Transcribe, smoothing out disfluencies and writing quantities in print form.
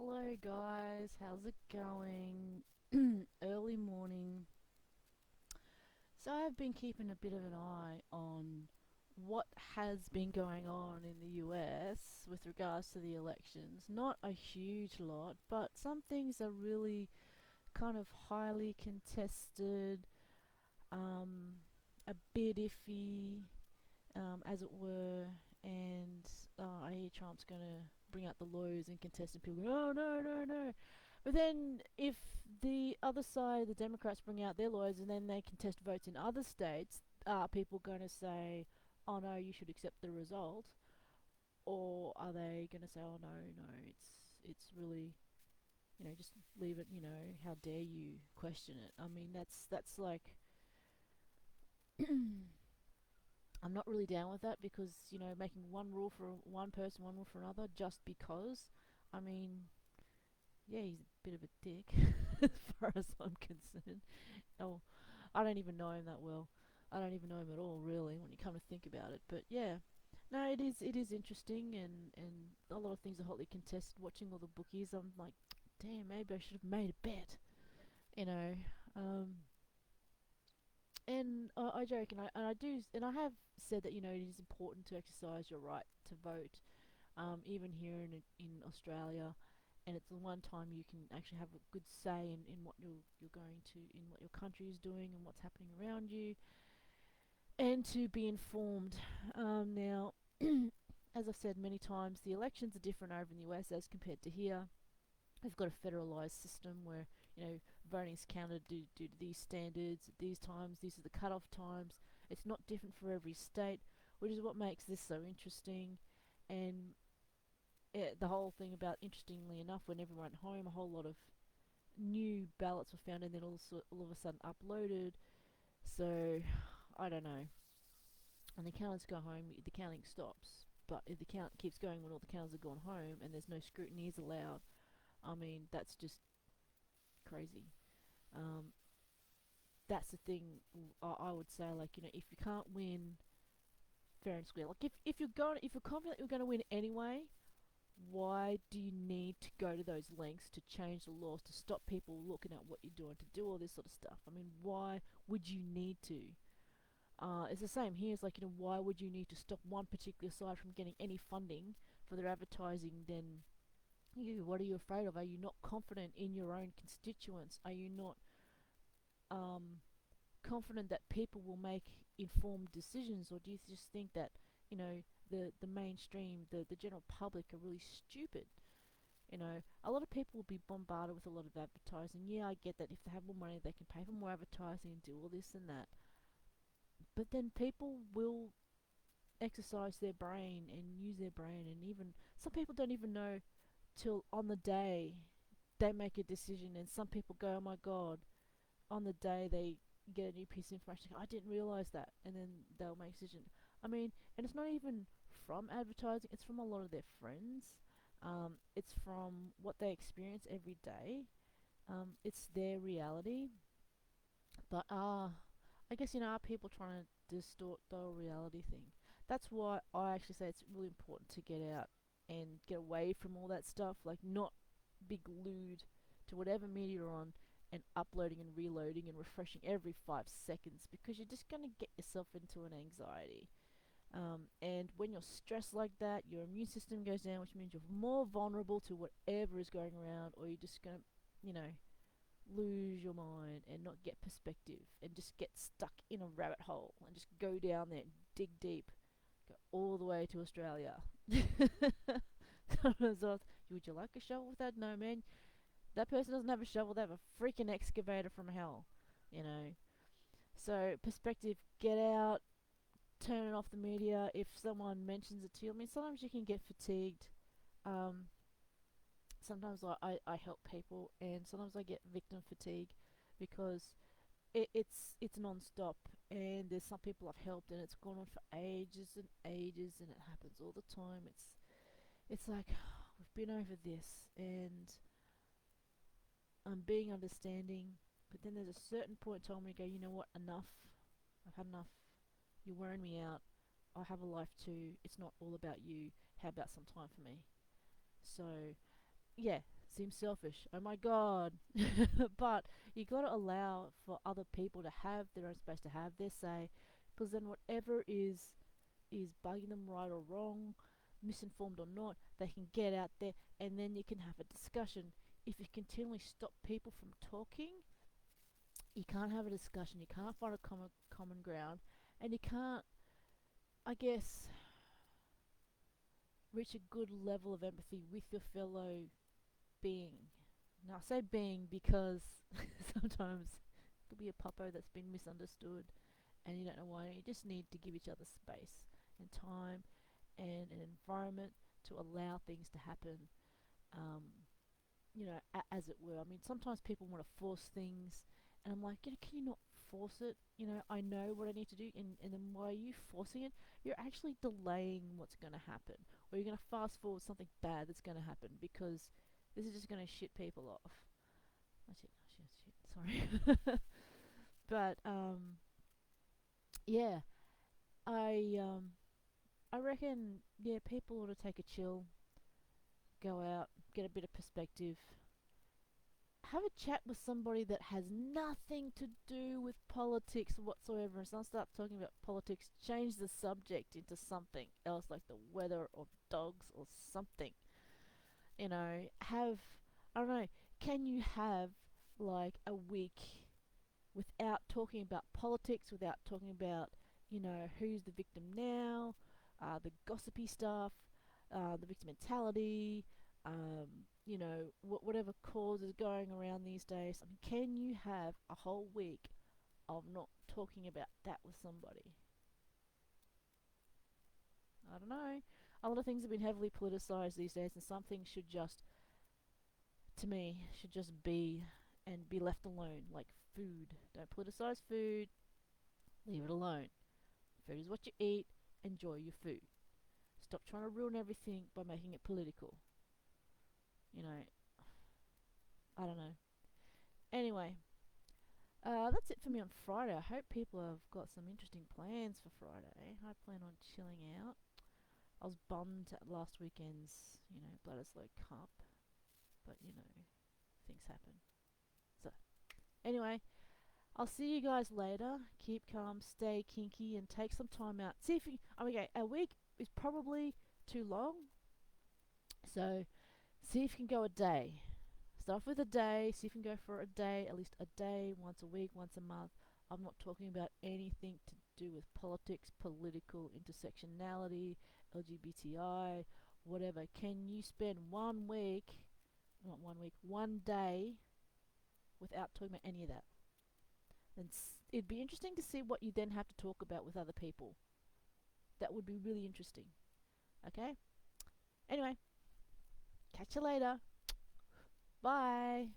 Hello, guys. How's it going? Early morning. So, I've been keeping a bit of an eye on what has been going on in the US with regards to the elections. Not a huge lot, but some things are really kind of highly contested, a bit iffy, as it were. And I hear Trump's going to bring out the lawyers and contest, and people go, oh, no, no, no. But then, if the other side, the Democrats, bring out their lawyers and then they contest votes in other states, are people going to say, oh no, you should accept the result? Or are they going to say, oh no, no, it's really, just leave it, how dare you question it? I mean, that's like, I'm not really down with that because, making one rule for one person, one rule for another, just because. I mean, yeah, he's a bit of a dick as far as I'm concerned. Oh, I don't even know him that well. I don't even know him at all, really, when you come to think about it. But yeah, no, it is interesting, and a lot of things are hotly contested. Watching all the bookies, I'm like, damn, maybe I should have made a bet, you know. Um, and I joke, and I do, and I have said that it is important to exercise your right to vote, even here in Australia, and it's the one time you can actually have a good say in what you're going to, in what your country is doing and what's happening around you, and to be informed. Now, as I've said many times, the elections are different over in the US as compared to here. We've got a federalized system where voting's counted due to these standards at these times. These are the cutoff times. It's not different for every state, which is what makes this so interesting. And the whole thing about, interestingly enough, when everyone went home, a whole lot of new ballots were found and then all of a sudden uploaded. So I don't know. And the counters go home, the counting stops. But if the count keeps going when all the counters have gone home and there's no scrutiny is allowed, I mean, that's just crazy. Um, that's the thing. I would say, like, if you can't win fair and square, like, if you're confident you're going to win anyway, why do you need to go to those lengths to change the laws to stop people looking at what you're doing, to do all this sort of stuff? I mean, why would you need to? It's the same here. It's like, why would you need to stop one particular side from getting any funding for their advertising? Then what are you afraid of? Are you not confident in your own constituents? Are you not um, confident that people will make informed decisions, or do you just think that the mainstream, the general public, are really stupid? A lot of people will be bombarded with a lot of advertising. Yeah, I get that if they have more money, they can pay for more advertising and do all this and that. But then people will exercise their brain and use their brain, and even some people don't even know till on the day they make a decision, and some people go, oh my god, on the day they get a new piece of information, I didn't realize that, and then they'll make a decision. I mean, and it's not even from advertising, it's from a lot of their friends. It's from what they experience every day. It's their reality. But I guess are people trying to distort the whole reality thing? That's why I actually say it's really important to get out and get away from all that stuff. Like, not be glued to whatever media you're on and uploading and reloading and refreshing every 5 seconds, because you're just going to get yourself into an anxiety. And when you're stressed like that, your immune system goes down, which means you're more vulnerable to whatever is going around, or you're just going to, lose your mind and not get perspective and just get stuck in a rabbit hole and just go down there, dig deep, go all the way to Australia. Would you like a shovel with that? No, man. That person doesn't have a shovel, they have a freaking excavator from hell, you know. So, perspective, get out, turn off the media if someone mentions it to you. I mean, sometimes you can get fatigued. Um, Sometimes I help people, and sometimes I get victim fatigue because it's non-stop, and there's some people I've helped and it's gone on for ages and ages, and it happens all the time. It's like, we've been over this, and I'm being understanding, but then there's a certain point in time where you go, you know what, enough. I've had enough. You're wearing me out. I have a life too. It's not all about you. How about some time for me? So, yeah. Seems selfish. Oh my god. But you got to allow for other people to have their own space, to have their say, because then whatever is bugging them, right or wrong, misinformed or not, they can get out there, and then you can have a discussion. If you continually stop people from talking, you can't have a discussion. You can't find a common ground, and you can't, I guess, reach a good level of empathy with your fellow being. Now, I say being because sometimes it could be a puppo that's been misunderstood and you don't know why. You just need to give each other space and time and an environment to allow things to happen, um, as it were. I mean, sometimes people want to force things, and I'm like, can you not force it? I know what I need to do, and then why are you forcing it? You're actually delaying what's going to happen, or you're going to fast forward something bad that's going to happen because this is just going to shit people off. Oh, shit, sorry. But, yeah, I, I reckon, yeah, people ought to take a chill, go out, get a bit of perspective, have a chat with somebody that has nothing to do with politics whatsoever, and not start talking about politics. Change the subject into something else, like the weather or dogs or something. Have, I don't know, can you have like a week without talking about politics, without talking about, who's the victim now, the gossipy stuff, the victim mentality, whatever cause is going around these days. I mean, can you have a whole week of not talking about that with somebody? I don't know. A lot of things have been heavily politicized these days, and some things should just, to me, should just be and be left alone. Like food. Don't politicize food. Leave it alone. Food is what you eat. Enjoy your food. Stop trying to ruin everything by making it political. You know, I don't know. Anyway, that's it for me on Friday. I hope people have got some interesting plans for Friday. I plan on chilling out. I was bummed at last weekend's, Bledisloe Cup, but things happen. So, anyway, I'll see you guys later. Keep calm, stay kinky, and take some time out. See if you. Okay, a week is probably too long, so see if you can go a day. Start off with a day. See if you can go for a day, at least a day, once a week, once a month. I'm not talking about anything to do with politics, political intersectionality, LGBTI, whatever. Can you spend 1 week, not 1 week, 1 day without talking about any of that? And it'd be interesting to see what you then have to talk about with other people. That would be really interesting. Okay? Anyway, catch you later. Bye.